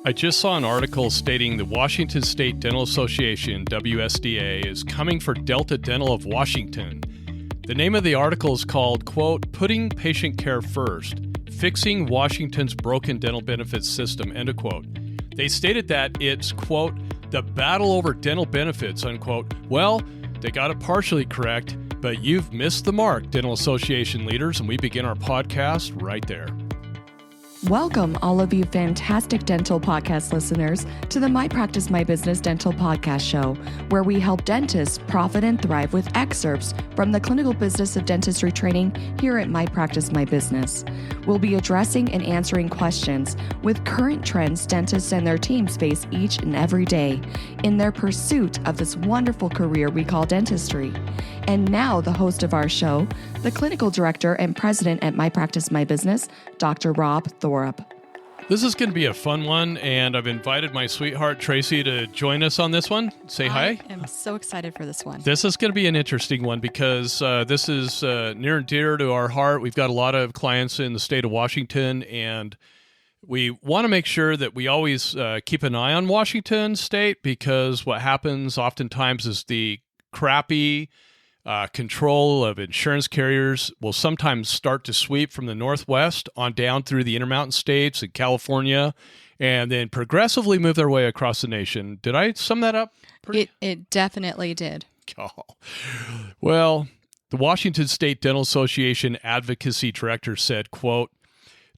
I just saw an article stating the Washington State Dental Association, WSDA, is coming for Delta Dental of Washington. The name of the article is called, quote, Putting Patient Care First, Fixing Washington's Broken Dental Benefits System, end of quote. They stated that it's, quote, the battle over dental benefits, unquote. Well, they got it partially correct, but you've missed the mark, Dental Association leaders, and we begin our podcast right there. Welcome, all of you fantastic dental podcast listeners, to the My Practice, My Business Dental Podcast Show, where we help dentists profit and thrive with excerpts from the clinical business of dentistry training here at My Practice, My Business. We'll be addressing and answering questions with current trends dentists and their teams face each and every day in their pursuit of this wonderful career we call dentistry. And now the host of our show, the clinical director and president at My Practice, My Business, Dr. Rob Thorup. This is going to be a fun one, and I've invited my sweetheart, Tracy, to join us on this one. Say hi. I am so excited for this one. This is going to be an interesting one because this is near and dear to our heart. We've got a lot of clients in the state of Washington, and we want to make sure that we always keep an eye on Washington State, because what happens oftentimes is the crappy control of insurance carriers will sometimes start to sweep from the Northwest on down through the Intermountain states and California, and then progressively move their way across the nation. Did I sum that up? It definitely did. Oh. Well, the Washington State Dental Association Advocacy Director said, quote,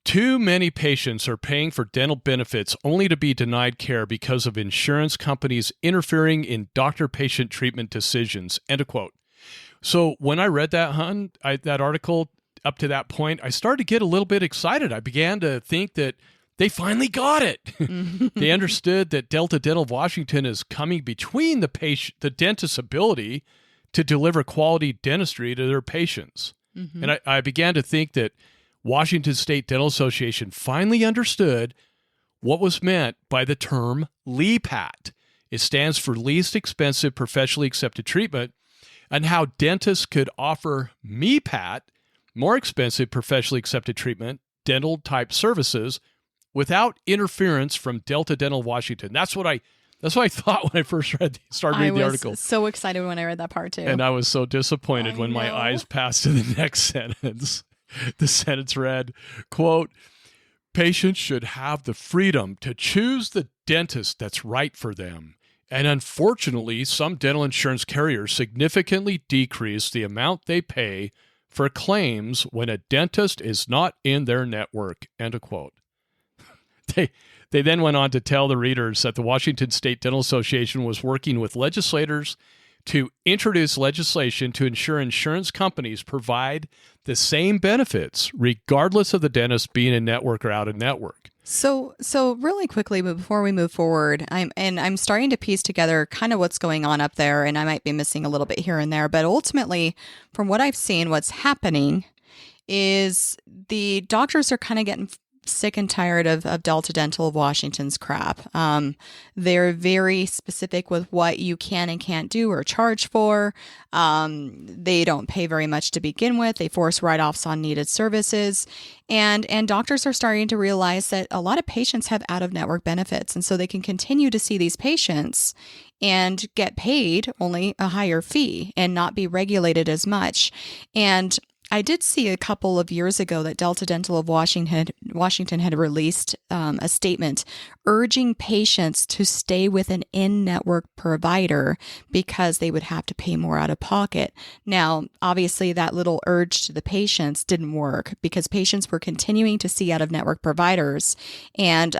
too many patients are paying for dental benefits only to be denied care because of insurance companies interfering in doctor-patient treatment decisions, end of quote. So when I read that, that article up to that point, I started to get a little bit excited. I began to think that they finally got it. They understood that Delta Dental of Washington is coming between the dentist's ability to deliver quality dentistry to their patients. Mm-hmm. And I began to think that Washington State Dental Association finally understood what was meant by the term LEPAT. It stands for Least Expensive Professionally Accepted Treatment, and how dentists could offer MEPAT, more expensive professionally accepted treatment, dental type services, without interference from Delta Dental of Washington. That's what I thought when I first started reading the article. I was so excited when I read that part too. And I was so disappointed when my eyes passed to the next sentence. The sentence read, quote, patients should have the freedom to choose the dentist that's right for them. And unfortunately, some dental insurance carriers significantly decrease the amount they pay for claims when a dentist is not in their network, end of quote. They then went on to tell the readers that the Washington State Dental Association was working with legislators to introduce legislation to ensure insurance companies provide the same benefits, regardless of the dentist being in network or out of network. So really quickly, but before we move forward, I'm starting to piece together kind of what's going on up there, and I might be missing a little bit here and there, but ultimately, from what I've seen, what's happening is the doctors are kind of getting sick and tired of Delta Dental of Washington's crap. They're very specific with what you can and can't do or charge for. They don't pay very much to begin with. They force write-offs on needed services. And doctors are starting to realize that a lot of patients have out-of-network benefits. And so they can continue to see these patients and get paid only a higher fee and not be regulated as much. And I did see a couple of years ago that Delta Dental of Washington had released a statement urging patients to stay with an in-network provider because they would have to pay more out of pocket. Now, obviously, that little urge to the patients didn't work because patients were continuing to see out-of-network providers and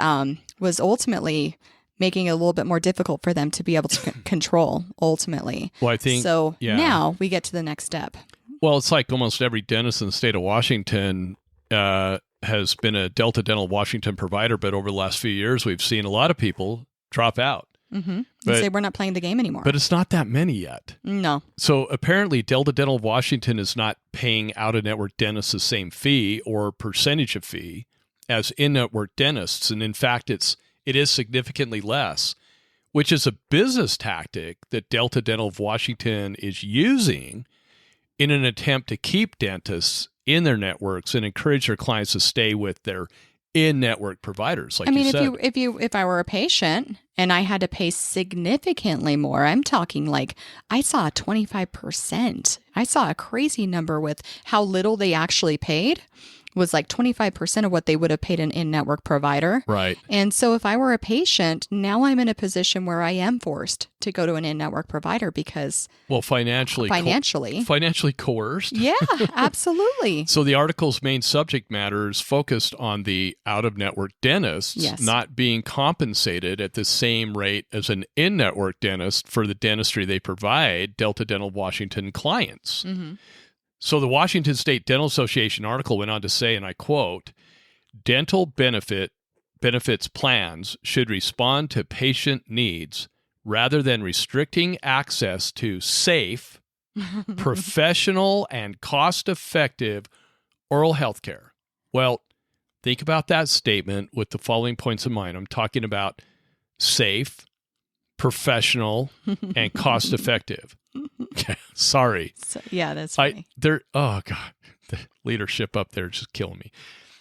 was ultimately making it a little bit more difficult for them to be able to control, ultimately. Well, I think so. Yeah. Now we get to the next step. Well, it's like almost every dentist in the state of Washington has been a Delta Dental Washington provider, but over the last few years, we've seen a lot of people drop out. Mm-hmm. But say we're not playing the game anymore. But it's not that many yet. No. So apparently, Delta Dental of Washington is not paying out-of-network dentists the same fee or percentage of fee as in-network dentists, and in fact, it is significantly less, which is a business tactic that Delta Dental of Washington is using in an attempt to keep dentists in their networks and encourage their clients to stay with their in-network providers, like I mean, you said. if I were a patient and I had to pay significantly more, I'm talking like I saw 25%. I saw a crazy number with how little they actually paid. Was like 25% of what they would have paid an in-network provider. Right. And so if I were a patient, now I'm in a position where I am forced to go to an in-network provider because financially coerced. Yeah, absolutely. So the article's main subject matter is focused on the out-of-network dentists not being compensated at the same rate as an in-network dentist for the dentistry they provide Delta Dental Washington clients. Mm-hmm. So the Washington State Dental Association article went on to say, and I quote, dental benefits plans should respond to patient needs rather than restricting access to safe, professional, and cost-effective oral health care. Well, think about that statement with the following points in mind. I'm talking about safe, professional, and cost-effective. Sorry. So, yeah, that's funny. Oh, God. The leadership up there is just killing me.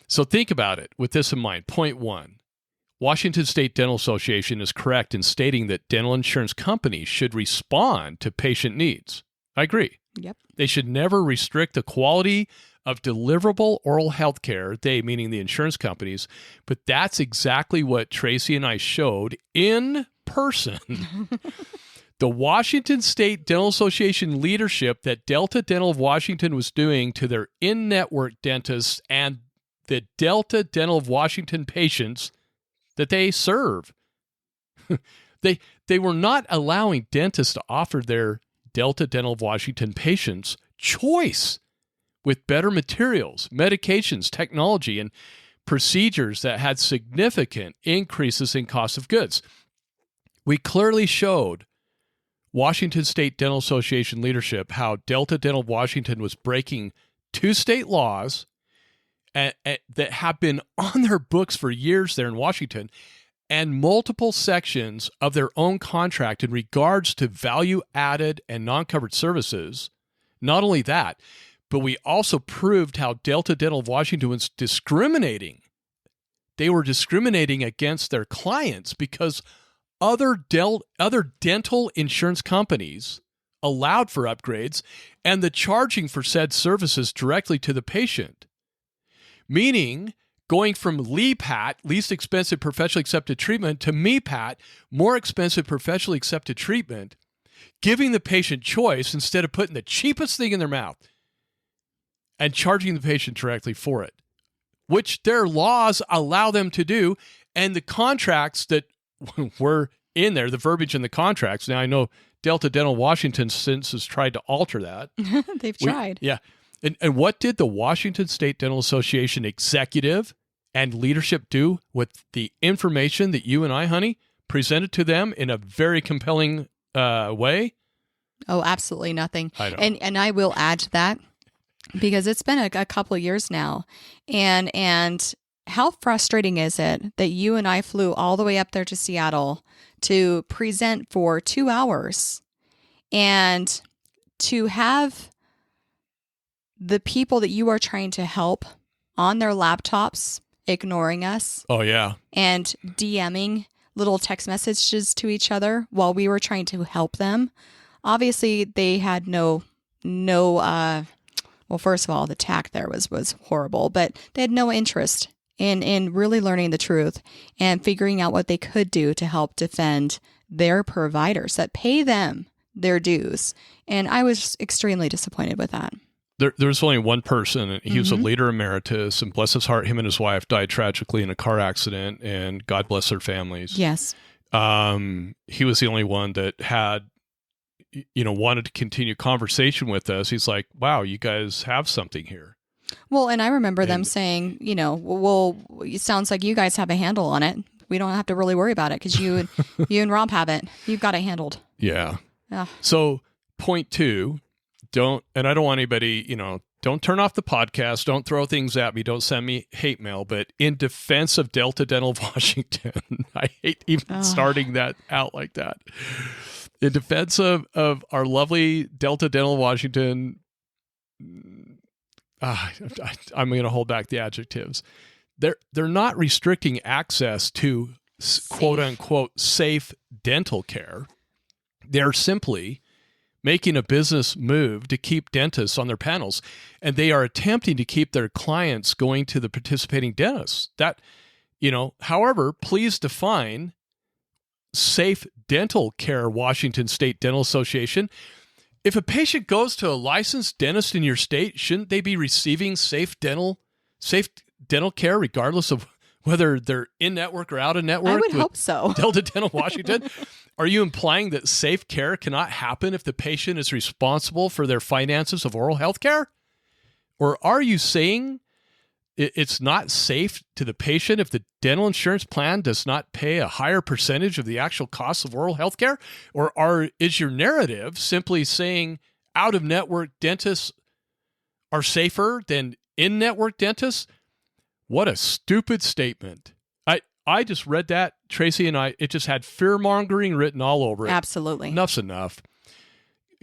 So think about it with this in mind. Point one, Washington State Dental Association is correct in stating that dental insurance companies should respond to patient needs. I agree. Yep. They should never restrict the quality of deliverable oral health care, they meaning the insurance companies, but that's exactly what Tracy and I showed in person. The Washington State Dental Association leadership that Delta Dental of Washington was doing to their in-network dentists and the Delta Dental of Washington patients that they serve. They were not allowing dentists to offer their Delta Dental of Washington patients choice with better materials, medications, technology, and procedures that had significant increases in cost of goods. We clearly showed Washington State Dental Association leadership how Delta Dental Washington was breaking two state laws that have been on their books for years there in Washington and multiple sections of their own contract in regards to value-added and non-covered services. Not only that, but we also proved how Delta Dental of Washington was discriminating. They were discriminating against their clients because other dental insurance companies allowed for upgrades and the charging for said services directly to the patient. Meaning, going from LEPAT, least expensive professionally accepted treatment, to MEPAT, more expensive professionally accepted treatment, giving the patient choice instead of putting the cheapest thing in their mouth and charging the patient directly for it, which their laws allow them to do, and the contracts that were in there, the verbiage in the contracts. Now, I know Delta Dental Washington since has tried to alter that. They've tried. Yeah. And what did the Washington State Dental Association executive and leadership do with the information that you and I, honey, presented to them in a very compelling way? Oh, absolutely nothing. I know. And I will add to that because it's been a couple of years now. And how frustrating is it that you and I flew all the way up there to Seattle to present for 2 hours and to have the people that you are trying to help on their laptops ignoring us. Oh, yeah. And DMing little text messages to each other while we were trying to help them. Obviously, they had well, first of all, the tact there was horrible, but they had no interest in really learning the truth and figuring out what they could do to help defend their providers that pay them their dues. And I was extremely disappointed with that. There's only one person, and he was a leader emeritus, and bless his heart, him and his wife died tragically in a car accident, and God bless their families. Yes. He was the only one that had, wanted to continue conversation with us. He's like, wow, you guys have something here. Well, and I remember them saying, well, it sounds like you guys have a handle on it. We don't have to really worry about it because you and Rob have it. You've got it handled. Yeah. Yeah. So point two, and I don't want anybody, don't turn off the podcast. Don't throw things at me. Don't send me hate mail. But in defense of Delta Dental of Washington, I hate even starting that out like that. In defense of our lovely Delta Dental of Washington, I'm going to hold back the adjectives. they're not restricting access to quote unquote safe dental care. They're simply making a business move to keep dentists on their panels, and they are attempting to keep their clients going to the participating dentists. However, please define safe dental care, Washington State Dental Association. If a patient goes to a licensed dentist in your state, shouldn't they be receiving safe dental care regardless of whether they're in-network or out-of-network? I would hope so. Delta Dental Washington? Are you implying that safe care cannot happen if the patient is responsible for their finances of oral health care? Or are you saying it's not safe to the patient if the dental insurance plan does not pay a higher percentage of the actual cost of oral health care? Or is your narrative simply saying out-of-network dentists are safer than in-network dentists? What a stupid statement. I just read that, Tracy, and it just had fear-mongering written all over it. Absolutely. Enough's enough.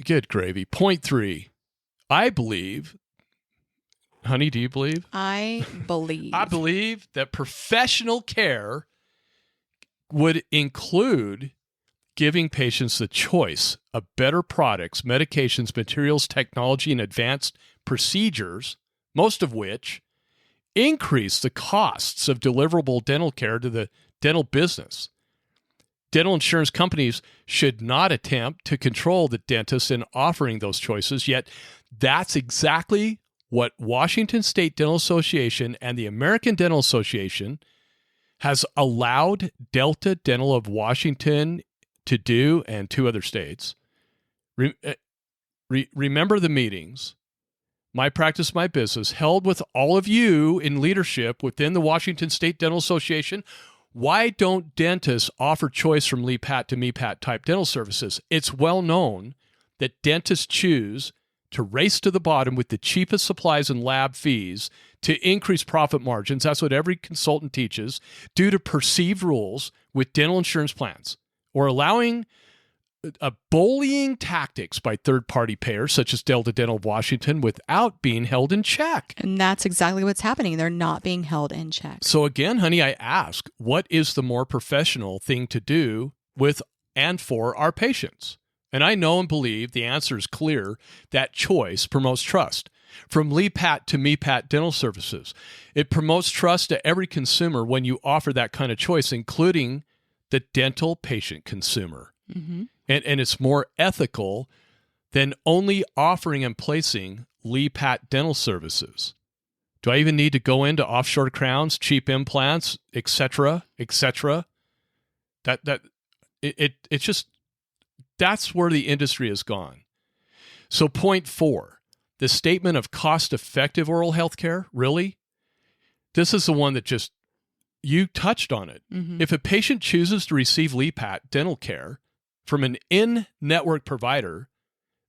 Good gravy. Point 3. I believe, honey, do you believe? I believe. I believe that professional care would include giving patients the choice of better products, medications, materials, technology, and advanced procedures, most of which increase the costs of deliverable dental care to the dental business. Dental insurance companies should not attempt to control the dentist in offering those choices, yet that's exactly what Washington State Dental Association and the American Dental Association has allowed Delta Dental of Washington to do, and 2 other states. Remember the meetings, My Practice, My Business, held with all of you in leadership within the Washington State Dental Association. Why don't dentists offer choice from LEPAT to MEPAT type dental services? It's well known that dentists choose to race to the bottom with the cheapest supplies and lab fees to increase profit margins. That's what every consultant teaches, due to perceived rules with dental insurance plans, or allowing bullying tactics by third-party payers such as Delta Dental of Washington without being held in check. And that's exactly what's happening. They're not being held in check. So again, honey, I ask, what is the more professional thing to do with and for our patients? And I know and believe the answer is clear, that choice promotes trust. From LEPAT to MEPAT dental services, it promotes trust to every consumer when you offer that kind of choice, including the dental patient consumer. Mm-hmm. And it's more ethical than only offering and placing LEPAT dental services. Do I even need to go into offshore crowns, cheap implants, etc., etc.? It's just, that's where the industry has gone. So point 4, the statement of cost-effective oral health care, really? This is the one that just, you touched on it. Mm-hmm. If a patient chooses to receive LEPAT dental care from an in-network provider,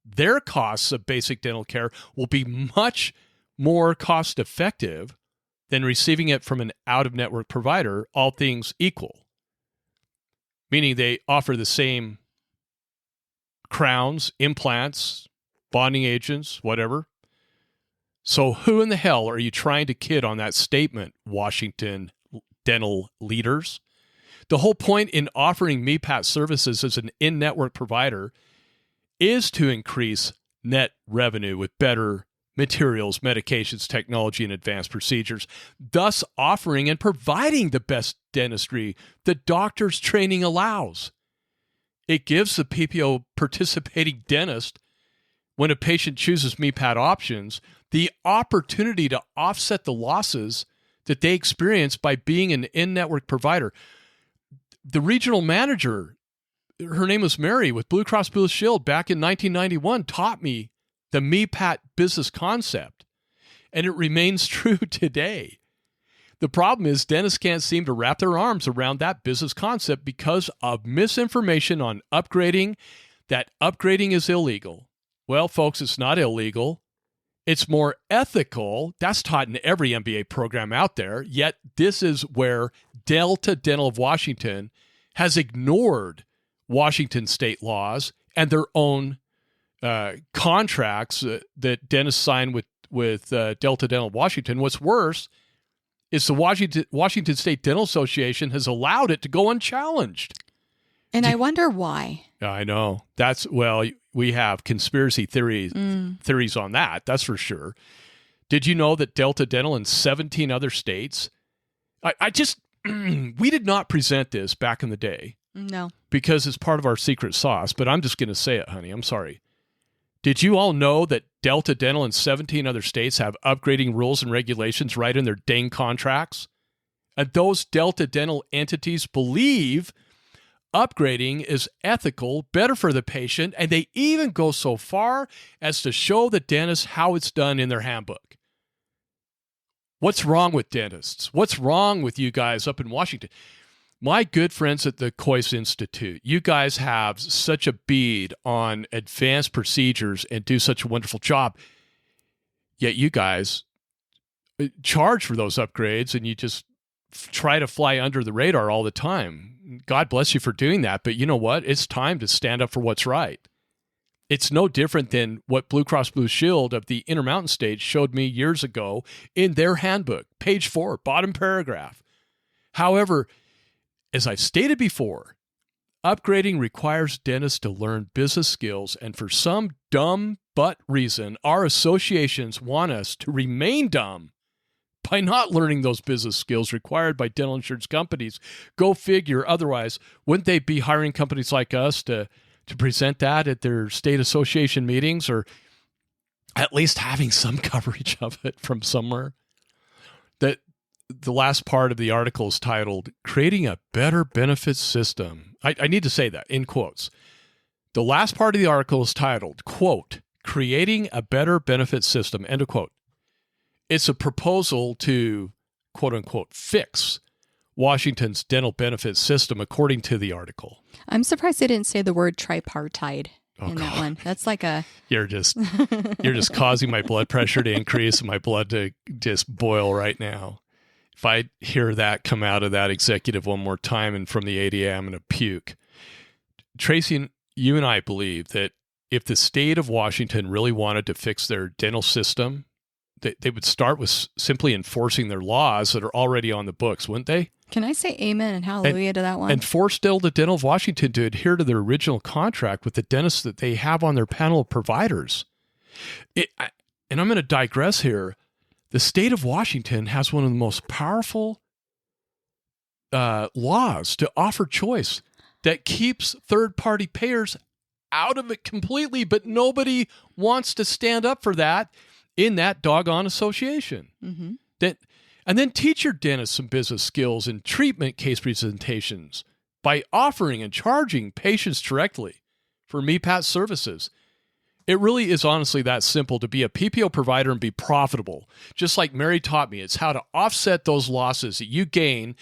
their costs of basic dental care will be much more cost-effective than receiving it from an out-of-network provider, all things equal. Meaning they offer the same crowns, implants, bonding agents, whatever. So who in the hell are you trying to kid on that statement, Washington dental leaders? The whole point in offering MEPAT services as an in-network provider is to increase net revenue with better materials, medications, technology, and advanced procedures, thus offering and providing the best dentistry the doctor's training allows. It gives the PPO participating dentist, when a patient chooses MEPAT options, the opportunity to offset the losses that they experience by being an in-network provider. The regional manager, her name was Mary with Blue Cross Blue Shield back in 1991, taught me the MEPAT business concept, and it remains true today. The problem is dentists can't seem to wrap their arms around that business concept because of misinformation on upgrading, that upgrading is illegal. Well, folks, it's not illegal. It's more ethical. That's taught in every MBA program out there. Yet this is where Delta Dental of Washington has ignored Washington state laws and their own contracts that dentists sign with Delta Dental of Washington. What's worse is the Washington State Dental Association has allowed it to go unchallenged. And I wonder why. I know. We have conspiracy theories on that. That's for sure. Did you know that Delta Dental in 17 other states? We did not present this back in the day. No. Because it's part of our secret sauce, but I'm just going to say it, honey. I'm sorry. Did you all know that Delta Dental and 17 other states have upgrading rules and regulations right in their dang contracts? And those Delta Dental entities believe upgrading is ethical, better for the patient, and they even go so far as to show the dentist how it's done in their handbook. What's wrong with dentists? What's wrong with you guys up in Washington? My good friends at the Coyce Institute, you guys have such a bead on advanced procedures and do such a wonderful job. Yet you guys charge for those upgrades and you just try to fly under the radar all the time. God bless you for doing that. But you know what? It's time to stand up for what's right. It's no different than what Blue Cross Blue Shield of the Intermountain States showed me years ago in their handbook, page 4, bottom paragraph. However, as I've stated before, upgrading requires dentists to learn business skills, and for some dumb but reason, our associations want us to remain dumb by not learning those business skills required by dental insurance companies. Go figure. Otherwise, wouldn't they be hiring companies like us to present that at their state association meetings, or at least having some coverage of it from somewhere? The last part of the article is titled, Creating a Better Benefits System. I need to say that in quotes. The last part of the article is titled, quote, Creating a Better Benefits System, end of quote. It's a proposal to, quote unquote, fix Washington's dental benefits system, according to the article. I'm surprised they didn't say the word tripartite in that one. That's like a... You're just causing my blood pressure to increase and my blood to just boil right now. If I hear that come out of that executive one more time and from the ADA, I'm going to puke. Tracy, you and I believe that if the state of Washington really wanted to fix their dental system, they would start with simply enforcing their laws that are already on the books, wouldn't they? Can I say amen and hallelujah to that one? And force Delta Dental of Washington to adhere to their original contract with the dentists that they have on their panel of providers. And I'm going to digress here. The state of Washington has one of the most powerful laws to offer choice that keeps third-party payers out of it completely, but nobody wants to stand up for that in that doggone association. Mm-hmm. And then teach your dentist some business skills and treatment case presentations by offering and charging patients directly for MEPAT services. It really is honestly that simple to be a PPO provider and be profitable. Just like Mary taught me, it's how to offset those losses that you gain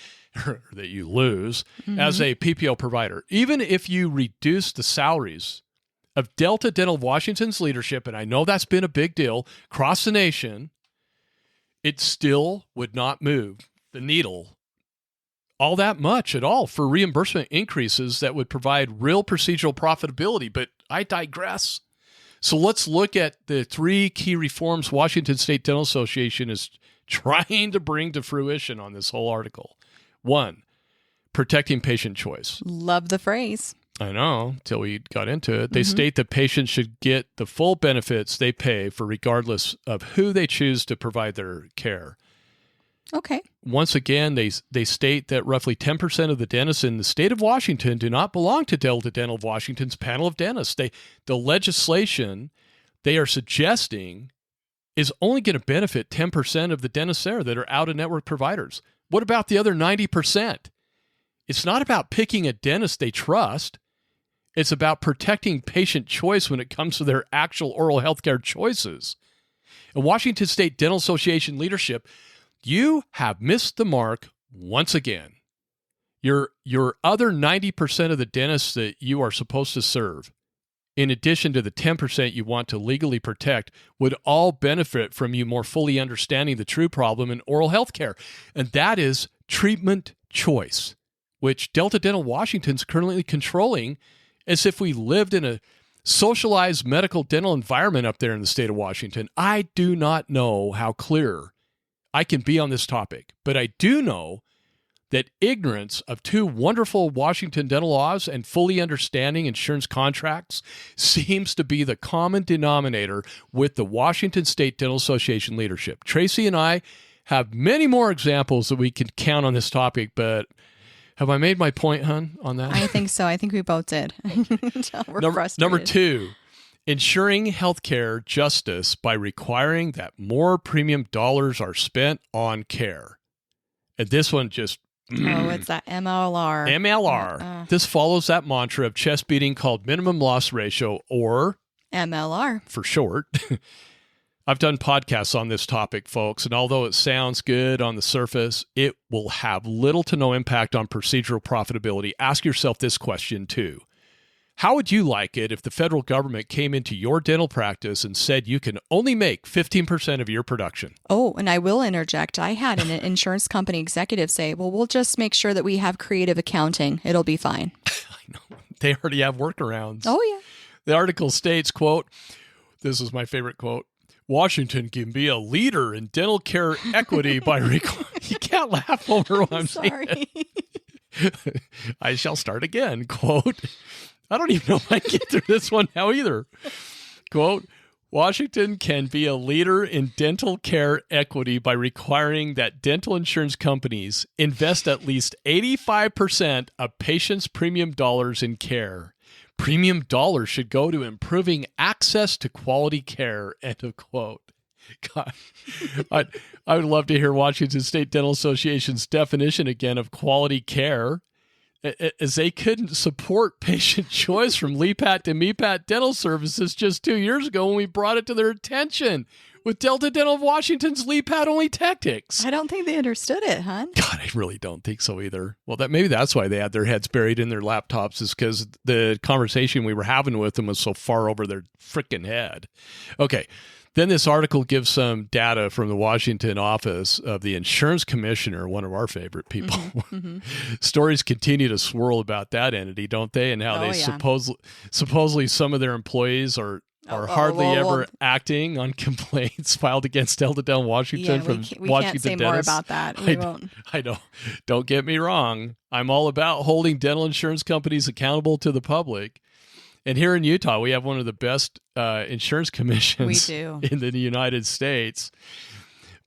or that you lose as a PPO provider. Even if you reduce the salaries of Delta Dental of Washington's leadership, and I know that's been a big deal across the nation, it still would not move the needle all that much at all for reimbursement increases that would provide real procedural profitability. But I digress. So let's look at the 3 key reforms Washington State Dental Association is trying to bring to fruition on this whole article. 1, protecting patient choice. Love the phrase. I know, until we got into it. They state that patients should get the full benefits they pay for regardless of who they choose to provide their care. Okay. Once again, they state that roughly 10% of the dentists in the state of Washington do not belong to Delta Dental of Washington's panel of dentists. The legislation they are suggesting is only going to benefit 10% of the dentists there that are out-of-network providers. What about the other 90%? It's not about picking a dentist they trust. It's about protecting patient choice when it comes to their actual oral health care choices. And Washington State Dental Association leadership, you have missed the mark once again. Your other 90% of the dentists that you are supposed to serve, in addition to the 10% you want to legally protect, would all benefit from you more fully understanding the true problem in oral health care. And that is treatment choice, which Delta Dental Washington's currently controlling as if we lived in a socialized medical dental environment up there in the state of Washington. I do not know how clear I can be on this topic, but I do know that ignorance of two wonderful Washington dental laws and fully understanding insurance contracts seems to be the common denominator with the Washington State Dental Association leadership. Tracy and I have many more examples that we could count on this topic, but have I made my point, hon, on that? I think so. I think we both did. We're frustrated. Number 2, ensuring healthcare justice by requiring that more premium dollars are spent on care. And this one just... it's that MLR. MLR. This follows that mantra of chest beating called minimum loss ratio, or MLR for short. I've done podcasts on this topic, folks, and although it sounds good on the surface, it will have little to no impact on procedural profitability. Ask yourself this question too. How would you like it if the federal government came into your dental practice and said you can only make 15% of your production? Oh, and I will interject. I had an insurance company executive say, well, we'll just make sure that we have creative accounting. It'll be fine. I know. They already have workarounds. Oh, yeah. The article states, quote, this is my favorite quote, Washington can be a leader in dental care equity by you can't laugh over what I'm saying. I shall start again, quote. I don't even know if I can get through this one now either. Quote, Washington can be a leader in dental care equity by requiring that dental insurance companies invest at least 85% of patients' premium dollars in care. Premium dollars should go to improving access to quality care, end of quote. God, I would love to hear Washington State Dental Association's definition again of quality care, as they couldn't support patient choice from LEPAT to MEPAT dental services just 2 years ago when we brought it to their attention with Delta Dental of Washington's LEPAT-only tactics. I don't think they understood it, hon. God, I really don't think so either. Well, maybe that's why they had their heads buried in their laptops, is because the conversation we were having with them was so far over their freaking head. Okay. Then this article gives some data from the Washington office of the insurance commissioner, one of our favorite people. Stories continue to swirl about that entity, don't they? And how supposedly some of their employees are hardly ever acting on complaints filed against Delta Dental Washington from we Washington can't say dentists. more about that. We won't. I know. Don't get me wrong. I'm all about holding dental insurance companies accountable to the public. And here in Utah, we have one of the best insurance commissions in the United States.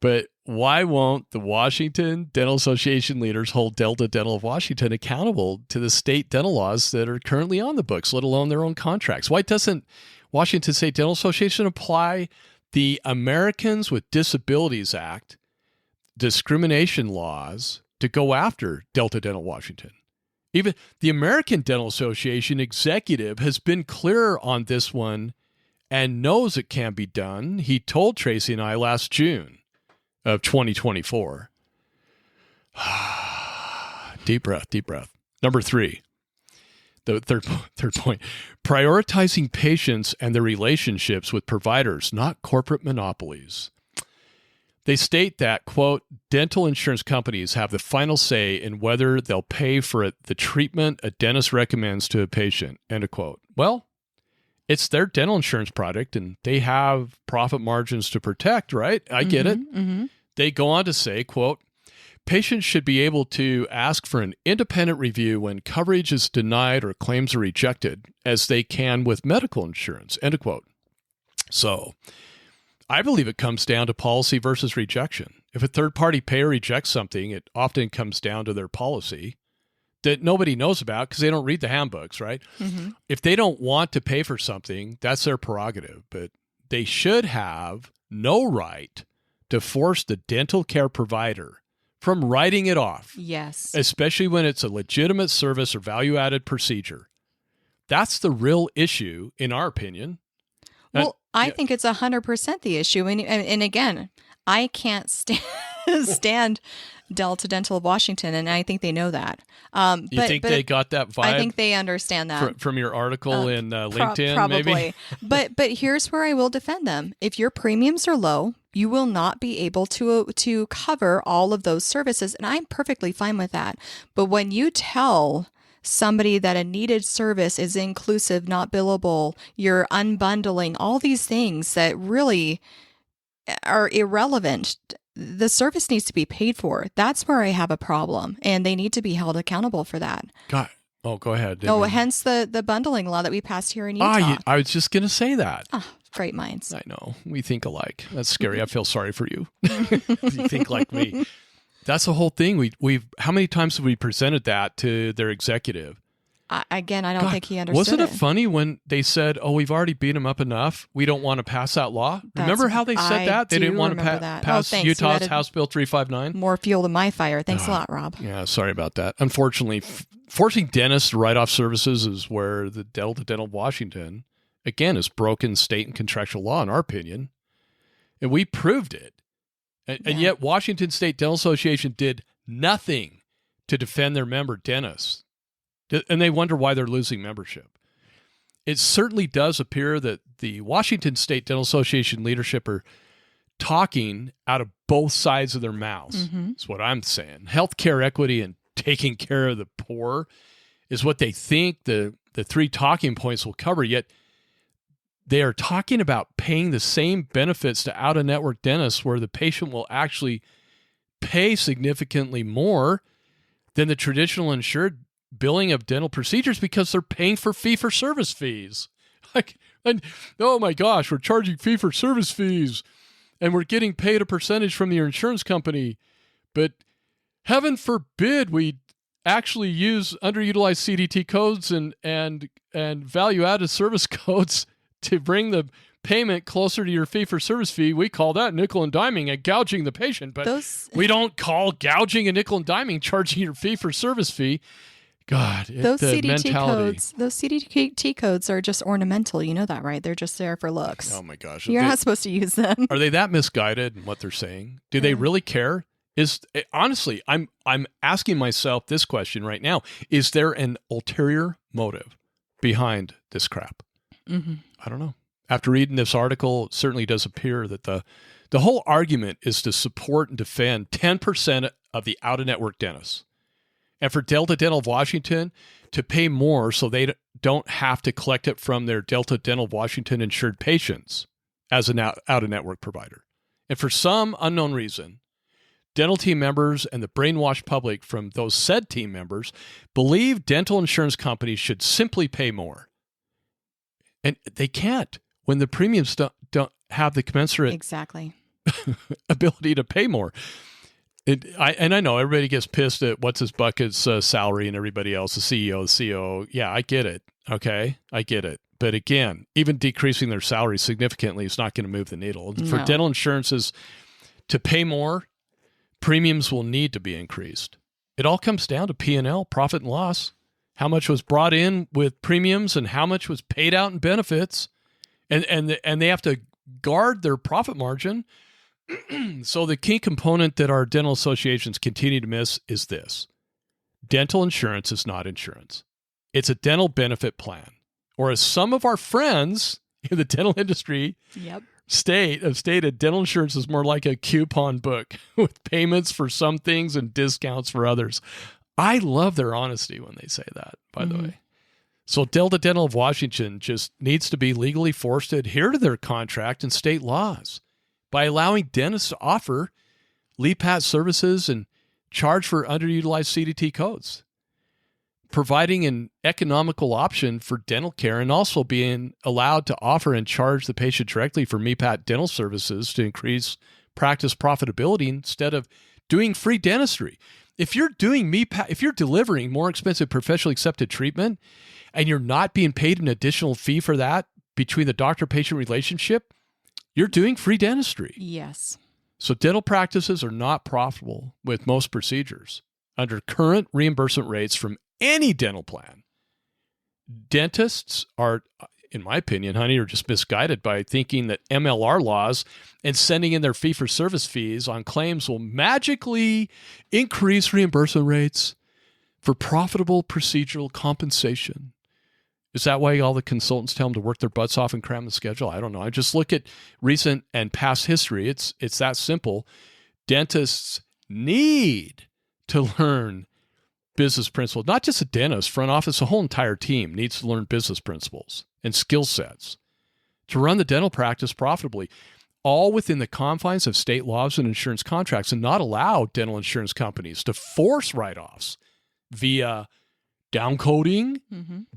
But why won't the Washington Dental Association leaders hold Delta Dental of Washington accountable to the state dental laws that are currently on the books, let alone their own contracts? Why doesn't Washington State Dental Association apply the Americans with Disabilities Act discrimination laws to go after Delta Dental Washington? Even the American Dental Association executive has been clear on this one and knows it can be done. He told Tracy and I last June of 2024. Deep breath, deep breath. Number 3, the third point, prioritizing patients and their relationships with providers, not corporate monopolies. They state that, quote, dental insurance companies have the final say in whether they'll pay for the treatment a dentist recommends to a patient, end of quote. Well, it's their dental insurance product and they have profit margins to protect, right? I get it. Mm-hmm. They go on to say, quote, patients should be able to ask for an independent review when coverage is denied or claims are rejected, as they can with medical insurance, end of quote. So I believe it comes down to policy versus rejection. If a third-party payer rejects something, it often comes down to their policy that nobody knows about because they don't read the handbooks, right? Mm-hmm. If they don't want to pay for something, that's their prerogative, but they should have no right to force the dental care provider from writing it off. Yes. Especially when it's a legitimate service or value-added procedure. That's the real issue, in our opinion. Well, I think it's 100% the issue. And again, I can't stand Delta Dental of Washington, and I think they know that. You think they got that vibe? I think they understand that. From your article in LinkedIn, probably. maybe? But here's where I will defend them. If your premiums are low, you will not be able to cover all of those services, and I'm perfectly fine with that. But when you tell somebody that a needed service is inclusive, not billable, you're unbundling all these things that really are irrelevant, the service needs to be paid for. That's where I have a problem, and they need to be held accountable for that. God. Oh, go ahead. Hence the bundling law that we passed here in Utah. I was just going to say that. Great minds. I know. We think alike. That's scary. I feel sorry for you. You think like me. That's the whole thing. We've how many times have we presented that to their executive? I don't think he understood. Wasn't it funny when they said, "Oh, we've already beat him up enough. We don't want to pass that law"? Remember how they said that? They didn't want to pass Utah's House Bill 359. More fuel to my fire. Thanks a lot, Rob. Yeah, sorry about that. Unfortunately, forcing dentists to write off services is where the Dental of Washington, again, is broken state and contractual law, in our opinion. And we proved it. And yet Washington State Dental Association did nothing to defend their member dentists. And they wonder why they're losing membership. It certainly does appear that the Washington State Dental Association leadership are talking out of both sides of their mouths. That's what I'm saying. Healthcare equity and taking care of the poor is what they think the three talking points will cover, yet they are talking about paying the same benefits to out-of-network dentists where the patient will actually pay significantly more than the traditional insured billing of dental procedures because they're paying for fee-for-service fees. And oh my gosh, we're charging fee-for-service fees and we're getting paid a percentage from your insurance company. But heaven forbid we actually use underutilized CDT codes and value-added service codes to bring the payment closer to your fee-for-service fee. We call that nickel and diming and gouging the patient. But we don't call gouging and nickel and diming charging your fee-for-service fee. God, those CDT codes are just ornamental. You know that, right? They're just there for looks. Oh my gosh, you're not supposed to use them. Are they that misguided in what they're saying? Do they really care? Honestly, I'm asking myself this question right now: is there an ulterior motive behind this crap? I don't know. After reading this article, it certainly does appear that the whole argument is to support and defend 10% of the out-of-network dentists. And for Delta Dental of Washington to pay more so they don't have to collect it from their Delta Dental of Washington insured patients as an out-of-network provider. And for some unknown reason, dental team members and the brainwashed public from those said team members believe dental insurance companies should simply pay more. And they can't when the premiums don't have the commensurate ability to pay more. I know everybody gets pissed at what's his bucket's salary and everybody else, the CEO, the COO. Yeah, I get it. Okay, I get it. But again, even decreasing their salary significantly is not going to move the needle. No. For dental insurances to pay more, premiums will need to be increased. It all comes down to P&L, profit and loss. How much was brought in with premiums and how much was paid out in benefits. And they have to guard their profit margin. So the key component that our dental associations continue to miss is this. Dental insurance is not insurance. It's a dental benefit plan. Or as some of our friends in the dental industry have stated, dental insurance is more like a coupon book with payments for some things and discounts for others. I love their honesty when they say that, by the way. So Delta Dental of Washington just needs to be legally forced to adhere to their contract and state laws by allowing dentists to offer LEPAT services and charge for underutilized CDT codes, providing an economical option for dental care and also being allowed to offer and charge the patient directly for MEPAT dental services to increase practice profitability instead of doing free dentistry. If you're doing MEPAT, if you're delivering more expensive professionally accepted treatment and you're not being paid an additional fee for that between the doctor-patient relationship, you're doing free dentistry. Yes. So dental practices are not profitable with most procedures under current reimbursement rates from any dental plan. Dentists are, in my opinion, honey, are just misguided by thinking that MLR laws and sending in their fee-for-service fees on claims will magically increase reimbursement rates for profitable procedural compensation. Is that why all the consultants tell them to work their butts off and cram the schedule? I don't know. I just look at recent and past history. It's that simple. Dentists need to learn business principles. Not just a dentist, front office, the whole entire team needs to learn business principles and skill sets to run the dental practice profitably. all within the confines of state laws and insurance contracts, and not allow dental insurance companies to force write-offs via downcoding,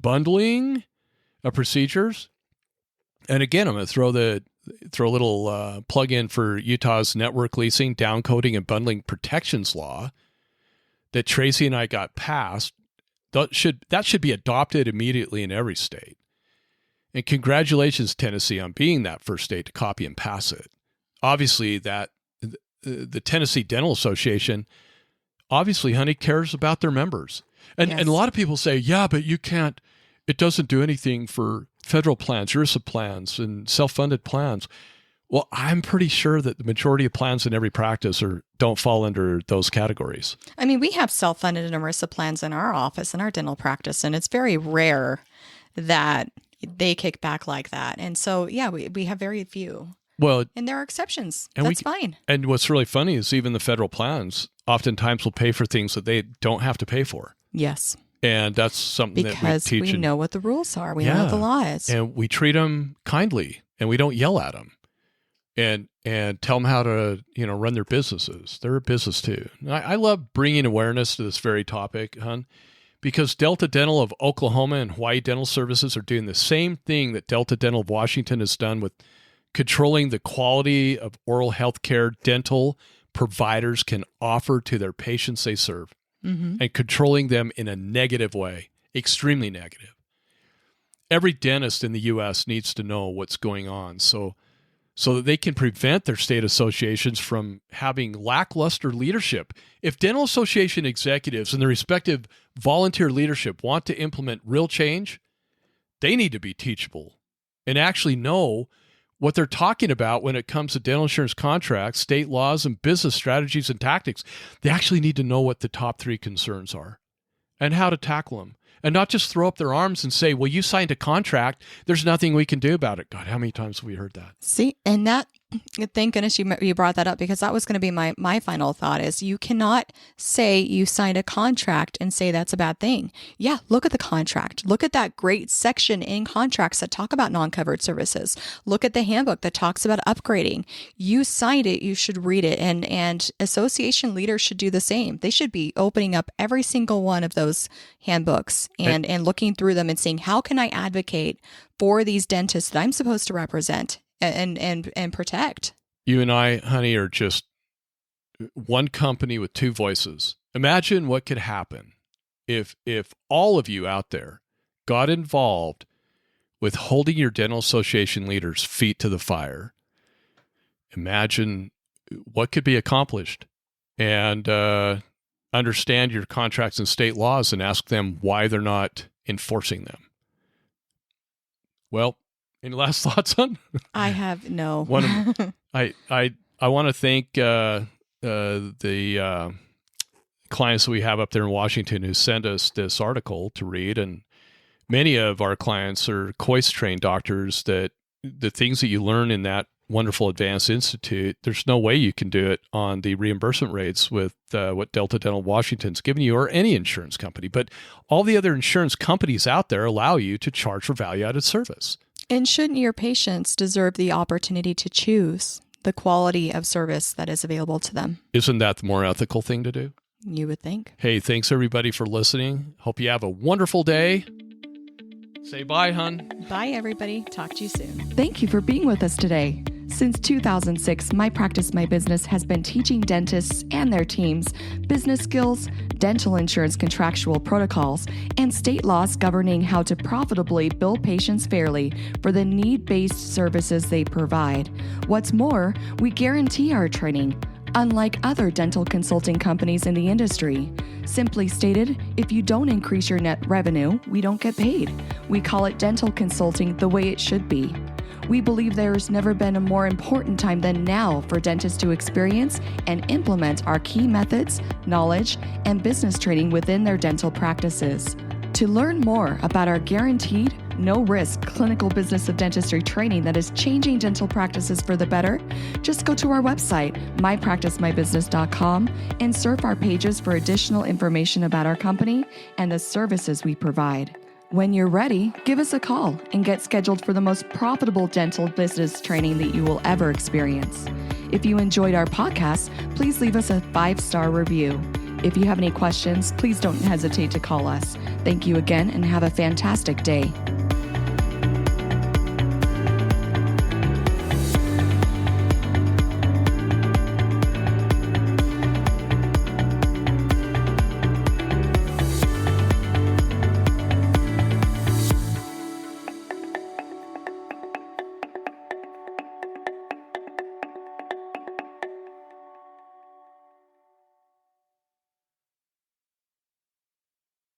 bundling of procedures. And again, I'm going to throw a little plug in for Utah's network leasing, downcoding, and bundling protections law that Tracy and I got passed. That should be adopted immediately in every state. And congratulations, Tennessee, on being that first state to copy and pass it. Obviously, that the Tennessee Dental Association, obviously, honey, cares about their members. And a lot of people say, yeah, but you can't, it doesn't do anything for federal plans, ERISA plans, and self-funded plans. Well, I'm pretty sure that the majority of plans in every practice don't fall under those categories. I mean, we have self-funded and ERISA plans in our office, in our dental practice, and it's very rare that they kick back like that. And so, yeah, we have very few. Well, and there are exceptions. That's fine. And what's really funny is even the federal plans oftentimes will pay for things that they don't have to pay for. Yes. And that's something that we teach. Because we know what the rules are. We know what the law is. And we treat them kindly, and we don't yell at them and tell them how to, run their businesses. They're a business too. I love bringing awareness to this very topic, hon, because Delta Dental of Oklahoma and Hawaii Dental Services are doing the same thing that Delta Dental of Washington has done with controlling the quality of oral health care dental providers can offer to their patients they serve, and controlling them in a negative way, extremely negative. Every dentist in the U.S. needs to know what's going on so that they can prevent their state associations from having lackluster leadership. If dental association executives and their respective volunteer leadership want to implement real change, they need to be teachable and actually know what they're talking about when it comes to dental insurance contracts, state laws, and business strategies and tactics. They actually need to know what the top 3 concerns are and how to tackle them. And not just throw up their arms and say, well, you signed a contract. There's nothing we can do about it. God, how many times have we heard that? See, and that, thank goodness you brought that up, because that was going to be my final thought is you cannot say you signed a contract and say that's a bad thing. Yeah, look at the contract. Look at that great section in contracts that talk about non-covered services. Look at the handbook that talks about upgrading. You signed it, you should read it. And association leaders should do the same. They should be opening up every single one of those handbooks and looking through them and saying, how can I advocate for these dentists that I'm supposed to represent and protect? You and I, honey, are just one company with 2 voices. Imagine what could happen if all of you out there got involved with holding your dental association leaders' feet to the fire. Imagine what could be accomplished. And understand your contracts and state laws and ask them why they're not enforcing them. Well, any last thoughts on? I have no. I want to thank the clients that we have up there in Washington who sent us this article to read, and many of our clients are COIS trained doctors. That the things that you learn in that wonderful advanced institute, there's no way you can do it on the reimbursement rates with what Delta Dental Washington's given you, or any insurance company. But all the other insurance companies out there allow you to charge for value-added service. And shouldn't your patients deserve the opportunity to choose the quality of service that is available to them? Isn't that the more ethical thing to do? You would think. Hey, thanks everybody for listening. Hope you have a wonderful day. Say bye, hon. Bye, everybody. Talk to you soon. Thank you for being with us today. Since 2006, My Practice, My Business has been teaching dentists and their teams business skills, dental insurance contractual protocols, and state laws governing how to profitably bill patients fairly for the need-based services they provide. What's more, we guarantee our training, unlike other dental consulting companies in the industry. Simply stated, if you don't increase your net revenue, we don't get paid. We call it dental consulting the way it should be. We believe there's never been a more important time than now for dentists to experience and implement our key methods, knowledge, and business training within their dental practices. To learn more about our guaranteed, no-risk clinical business of dentistry training that is changing dental practices for the better, just go to our website, mypracticemybusiness.com, and surf our pages for additional information about our company and the services we provide. When you're ready, give us a call and get scheduled for the most profitable dental business training that you will ever experience. If you enjoyed our podcast, please leave us a 5-star review. If you have any questions, please don't hesitate to call us. Thank you again and have a fantastic day.